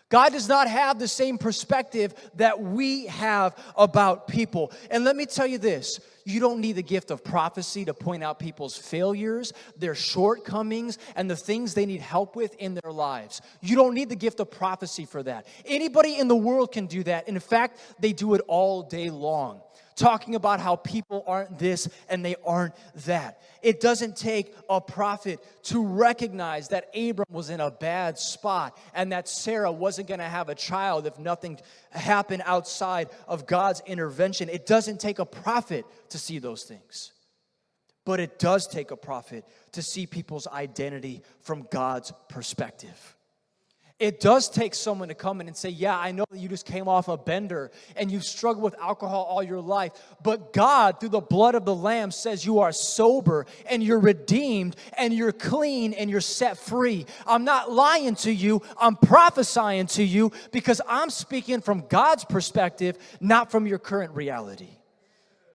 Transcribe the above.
God does not have the same perspective that we have about people. And let me tell you this, you don't need the gift of prophecy to point out people's failures, their shortcomings, and the things they need help with in their lives. You don't need the gift of prophecy for that. Anybody in the world can do that. In fact, they do it all day long, talking about how people aren't this and they aren't that. It doesn't take a prophet to recognize that Abram was in a bad spot and that Sarah wasn't going to have a child if nothing happened outside of God's intervention. It doesn't take a prophet to see those things. But it does take a prophet to see people's identity from God's perspective. It does take someone to come in and say, yeah, I know that you just came off a bender and you've struggled with alcohol all your life, but God, through the blood of the Lamb, says you are sober and you're redeemed and you're clean and you're set free. I'm not lying to you. I'm prophesying to you because I'm speaking from God's perspective, not from your current reality.